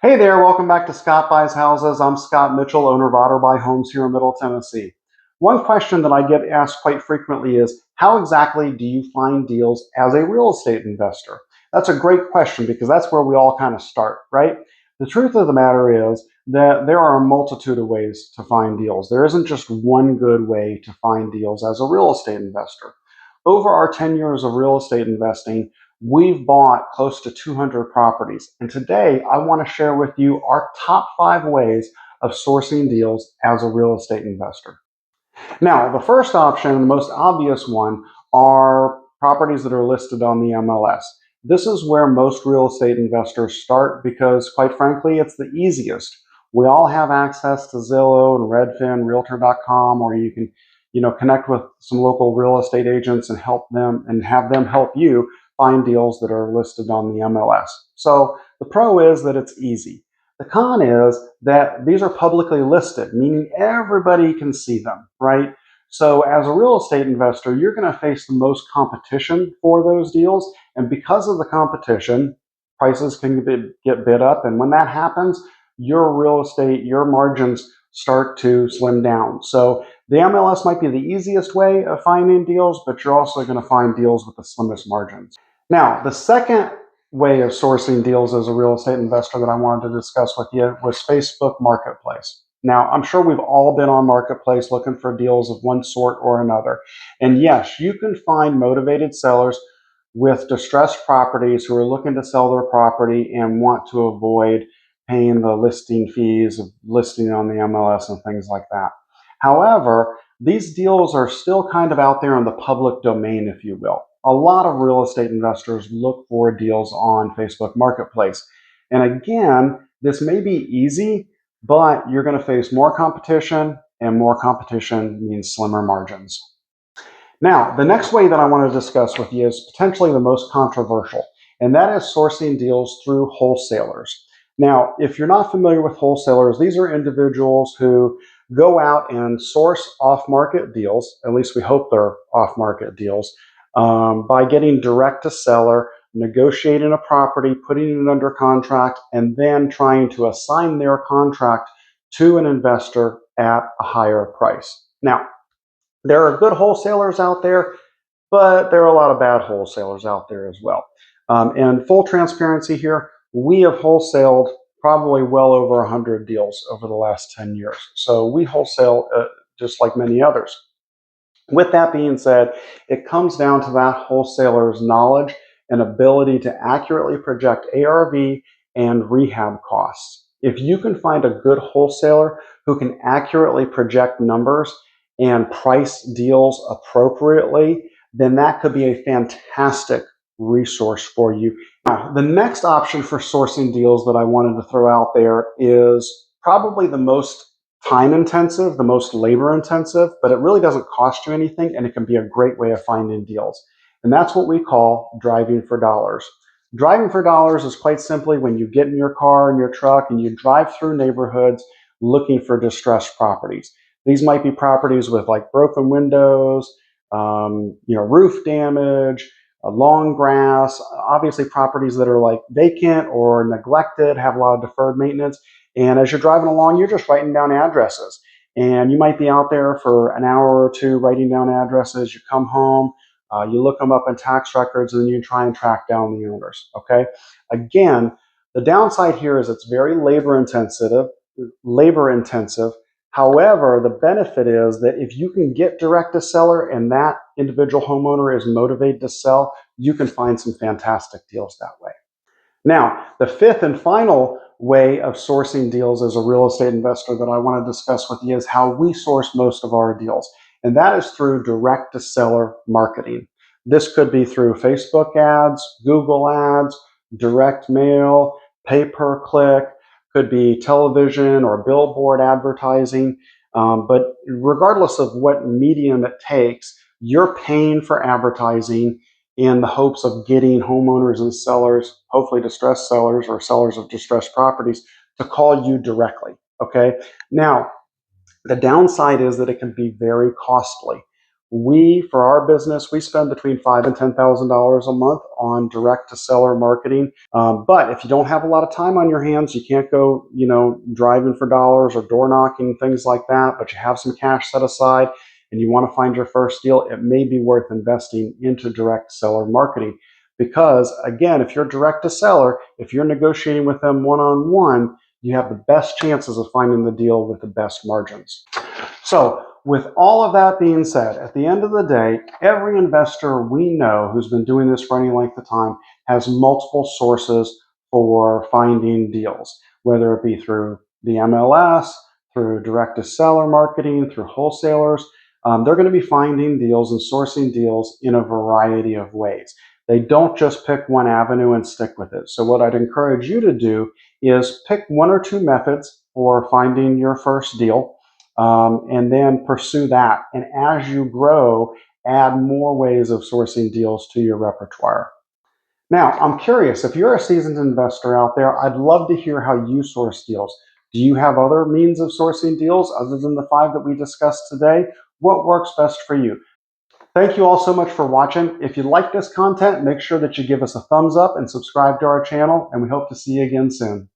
Hey there, welcome back to Scott Buys Houses. I'm Scott Mitchell, owner of Otter Buy Homes here in Middle Tennessee. One question that I get asked quite frequently is, how exactly do you find deals as a real estate investor? That's a great question because that's where we all kind of start, right? The truth of the matter is that there are a multitude of ways to find deals. There isn't just one good way to find deals as a real estate investor. Over our 10 years of real estate investing, we've bought close to 200 properties. And today I want to share with you our top 5 ways of sourcing deals as a real estate investor. Now, the first option, the most obvious one, are properties that are listed on the MLS. This is where most real estate investors start because, quite frankly, it's the easiest. We all have access to Zillow and Redfin, Realtor.com, or you can, connect with some local real estate agents and help them and have them help you find deals that are listed on the MLS. So the pro is that it's easy. The con is that these are publicly listed, meaning everybody can see them, right? So as a real estate investor, you're going to face the most competition for those deals. And because of the competition, prices can get bid up. And when that happens, your real estate, your margins start to slim down. So the MLS might be the easiest way of finding deals, but you're also going to find deals with the slimmest margins. Now, the second way of sourcing deals as a real estate investor that I wanted to discuss with you was Facebook Marketplace. Now, I'm sure we've all been on Marketplace looking for deals of one sort or another. And yes, you can find motivated sellers with distressed properties who are looking to sell their property and want to avoid paying the listing fees of listing on the MLS and things like that. However, these deals are still kind of out there in the public domain, if you will. A lot of real estate investors look for deals on Facebook Marketplace. And again, this may be easy, but you're going to face more competition, and more competition means slimmer margins. Now, the next way that I want to discuss with you is potentially the most controversial, and that is sourcing deals through wholesalers. Now, if you're not familiar with wholesalers, these are individuals who go out and source off-market deals, at least we hope they're off-market deals, by getting direct to seller, negotiating a property, putting it under contract, and then trying to assign their contract to an investor at a higher price. Now, there are good wholesalers out there, but there are a lot of bad wholesalers out there as well. And full transparency here, we have wholesaled probably well over 100 deals over the last 10 years. So we wholesale just like many others. With that being said, it comes down to that wholesaler's knowledge and ability to accurately project ARV and rehab costs. If you can find a good wholesaler who can accurately project numbers and price deals appropriately, then that could be a fantastic resource for you. Now, the next option for sourcing deals that I wanted to throw out there is probably the most time intensive, the most labor intensive, but it really doesn't cost you anything, and it can be a great way of finding deals. And that's what we call driving for dollars. Driving for dollars is quite simply when you get in your car and your truck and you drive through neighborhoods looking for distressed properties. These might be properties with like broken windows, roof damage, long grass, obviously properties that are like vacant or neglected, have a lot of deferred maintenance. And as you're driving along, you're just writing down addresses. And you might be out there for an hour or two writing down addresses. You come home, you look them up in tax records, and then you try and track down the owners. Okay. Again, the downside here is it's very labor intensive. However, the benefit is that if you can get direct to seller and that individual homeowner is motivated to sell, you can find some fantastic deals that way. Now, the fifth and final way of sourcing deals as a real estate investor that I want to discuss with you is how we source most of our deals. And that is through direct to seller marketing. This could be through Facebook ads, Google ads, direct mail, pay per click, could be television or billboard advertising. But regardless of what medium it takes, you're paying for advertising in the hopes of getting homeowners and sellers, hopefully distressed sellers or sellers of distressed properties, to call you directly. Okay. Now, the downside is that it can be very costly. For our business, we spend between $5,000 and $10,000 a month on direct to seller marketing. But if you don't have a lot of time on your hands, you can't go, driving for dollars or door knocking, things like that, but you have some cash set aside and you want to find your first deal, it may be worth investing into direct seller marketing. Because again, if you're direct to seller, if you're negotiating with them one-on-one, you have the best chances of finding the deal with the best margins. So, with all of that being said, at the end of the day, every investor we know who's been doing this for any length of time has multiple sources for finding deals, whether it be through the MLS, through direct to seller marketing, through wholesalers. They're going to be finding deals and sourcing deals in a variety of ways. They don't just pick one avenue and stick with it. So, what I'd encourage you to do is pick one or two methods for finding your first deal, and then pursue that. And as you grow, add more ways of sourcing deals to your repertoire. Now, I'm curious, if you're a seasoned investor out there, I'd love to hear how you source deals. Do you have other means of sourcing deals other than the 5 that we discussed today? What works best for you? Thank you all so much for watching. If you like this content, make sure that you give us a thumbs up and subscribe to our channel, and we hope to see you again soon.